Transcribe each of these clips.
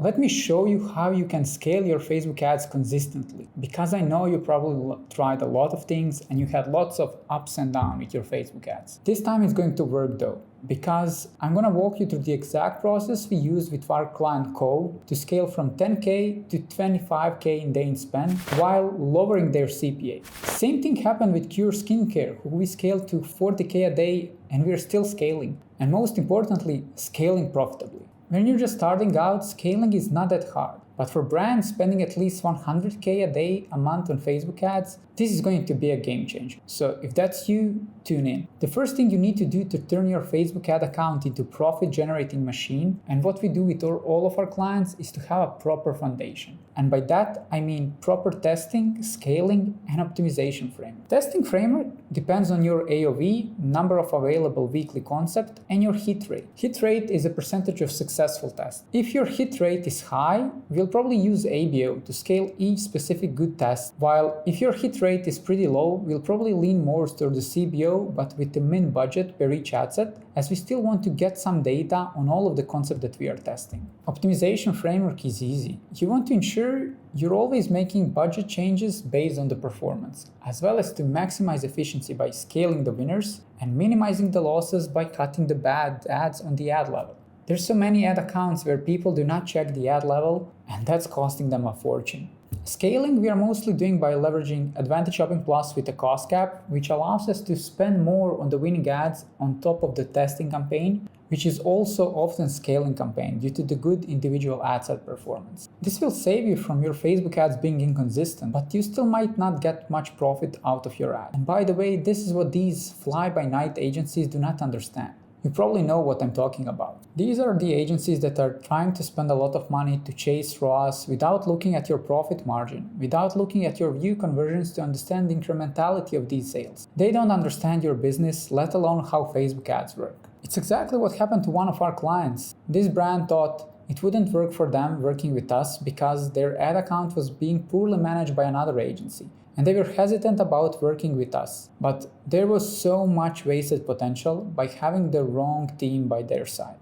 Let me show you how you can scale your Facebook ads consistently, because I know you probably tried a lot of things and you had lots of ups and downs with your Facebook ads. This time it's going to work though, because I'm going to walk you through the exact process we use with our client Co to scale from 10K to 25K in day spend while lowering their CPA. Same thing happened with Cure Skincare, who we scaled to 40K a day and we're still scaling. And most importantly, scaling profitably. When you're just starting out, scaling is not that hard. But for brands spending at least 100K a day a month on Facebook ads, this is going to be a game changer. So if that's you, tune in. The first thing you need to do to turn your Facebook ad account into a profit-generating machine, and what we do with all of our clients, is to have a proper foundation. And by that, I mean proper testing, scaling, and optimization framework. Testing framework depends on your AOV, number of available weekly concepts, and your hit rate. Hit rate is a percentage of successful tests. If your hit rate is high, we'll probably use ABO to scale each specific good test, while if your hit rate is pretty low, we'll probably lean more toward the CBO, but with the min budget per each ad set, as we still want to get some data on all of the concepts that we are testing. Optimization framework is easy. You want to ensure you're always making budget changes based on the performance, as well as to maximize efficiency by scaling the winners and minimizing the losses by cutting the bad ads on the ad level. There's so many ad accounts where people do not check the ad level, and that's costing them a fortune. Scaling we are mostly doing by leveraging Advantage Shopping Plus with a cost cap, which allows us to spend more on the winning ads on top of the testing campaign, which is also often scaling campaign due to the good individual ad set performance. This will save you from your Facebook ads being inconsistent, but you still might not get much profit out of your ad. And by the way, this is what these fly-by-night agencies do not understand. You probably know what I'm talking about. These are the agencies that are trying to spend a lot of money to chase ROAS without looking at your profit margin, without looking at your view conversions to understand the incrementality of these sales. They don't understand your business, let alone how Facebook ads work. It's exactly what happened to one of our clients. This brand thought it wouldn't work for them working with us because their ad account was being poorly managed by another agency, and they were hesitant about working with us. But there was so much wasted potential by having the wrong team by their side.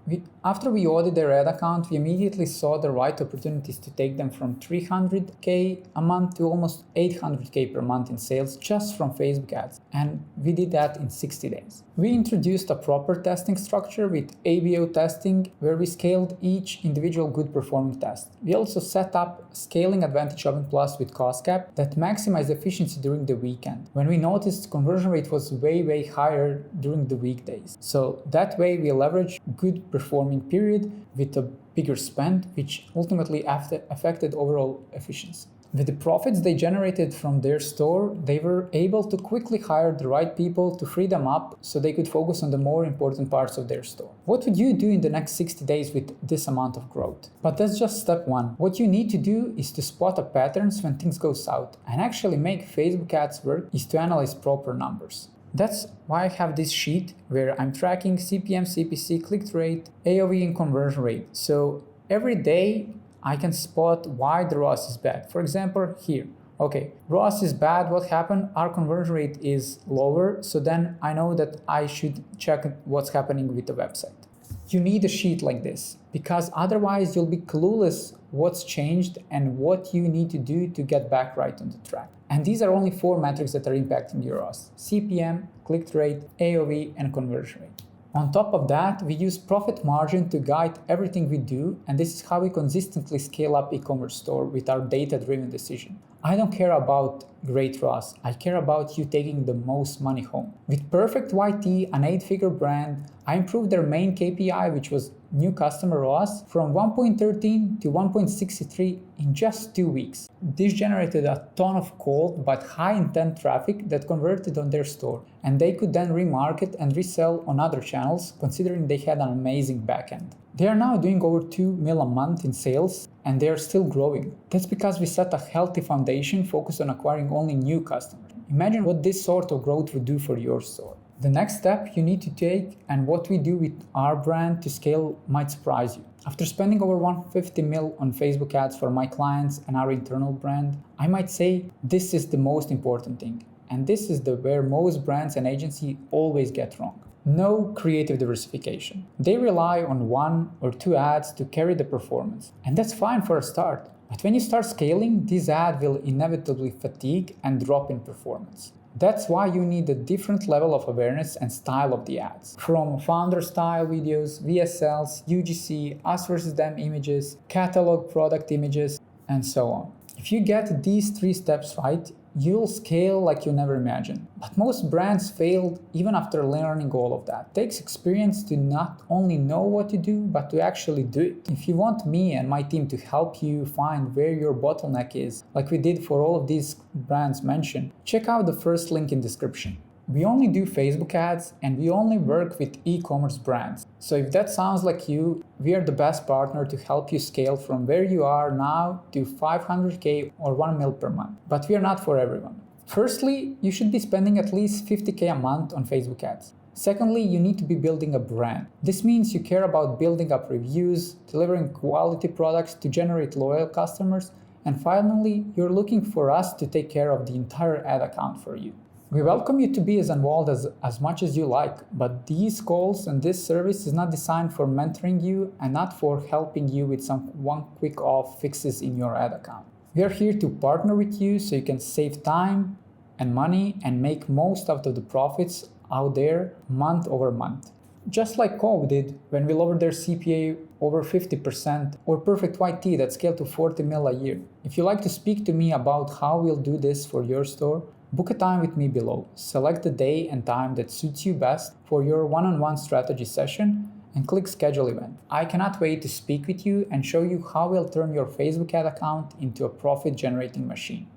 After we audited their ad account, we immediately saw the right opportunities to take them from 300K a month to almost 800K per month in sales just from Facebook ads. And we did that in 60 days. We introduced a proper testing structure with ABO testing, where we scaled each individual good performing test. We also set up scaling Advantage Shopping Plus with cost cap that maximized efficiency during the weekend, when we noticed conversion rate was way higher during the weekdays. So that way we leveraged good performing period with a bigger spend, which ultimately affected overall efficiency. With the profits they generated from their store, they were able to quickly hire the right people to free them up so they could focus on the more important parts of their store. What would you do in the next 60 days with this amount of growth? But that's just step one. What you need to do is to spot the patterns when things go south, and actually make Facebook ads work is to analyze proper numbers. That's why I have this sheet where I'm tracking CPM, CPC, click rate, AOV, and conversion rate. So every day I can spot why the ROAS is bad. For example, here. Okay, ROAS is bad, what happened? Our conversion rate is lower, so then I know that I should check what's happening with the website. You need a sheet like this, because otherwise you'll be clueless what's changed and what you need to do to get back right on the track. And these are only 4 metrics that are impacting your ROAS: CPM, click rate, AOV, and conversion rate. On top of that, we use profit margin to guide everything we do, and this is how we consistently scale up e-commerce store with our data-driven decision. I don't care about great ROAS, I care about you taking the most money home. With Perfect YT, an 8-figure brand, I improved their main KPI, which was new customer ROAS, from 1.13 to 1.63 in just 2 weeks. This generated a ton of cold but high intent traffic that converted on their store, and they could then remarket and resell on other channels, considering they had an amazing backend. They are now doing over 2 mil a month in sales, and they are still growing. That's because we set a healthy foundation focused on acquiring only new customers. Imagine what this sort of growth would do for your store. The next step you need to take, and what we do with our brand to scale, might surprise you. After spending over 150 mil on Facebook ads for my clients and our internal brand, I might say this is the most important thing. And this is where most brands and agencies always get wrong. No creative diversification. They rely on 1 or 2 ads to carry the performance. And that's fine for a start. But when you start scaling, this ad will inevitably fatigue and drop in performance. That's why you need a different level of awareness and style of the ads. From founder style videos, VSLs, UGC, us versus them images, catalog product images, and so on. If you get these 3 steps right, you'll scale like you never imagined. But most brands failed even after learning all of that. It takes experience to not only know what to do, but to actually do it. If you want me and my team to help you find where your bottleneck is, like we did for all of these brands mentioned, check out the first link in description. We only do Facebook ads and we only work with e-commerce brands. So if that sounds like you, we are the best partner to help you scale from where you are now to 500K or 1 mil per month. But we are not for everyone. Firstly, you should be spending at least 50K a month on Facebook ads. Secondly, you need to be building a brand. This means you care about building up reviews, delivering quality products to generate loyal customers, and finally, you're looking for us to take care of the entire ad account for you. We welcome you to be as involved as much as you like, but these calls and this service is not designed for mentoring you and not for helping you with some one-click-off fixes in your ad account. We are here to partner with you so you can save time and money and make most out of the profits out there month over month. Just like Ecom did when we lowered their CPA over 50%, or Perfect White Tea that scaled to 40 mil a year. If you'd like to speak to me about how we'll do this for your store, book a time with me below. Select the day and time that suits you best for your one-on-one strategy session and click schedule event. I cannot wait to speak with you and show you how we'll turn your Facebook ad account into a profit-generating machine.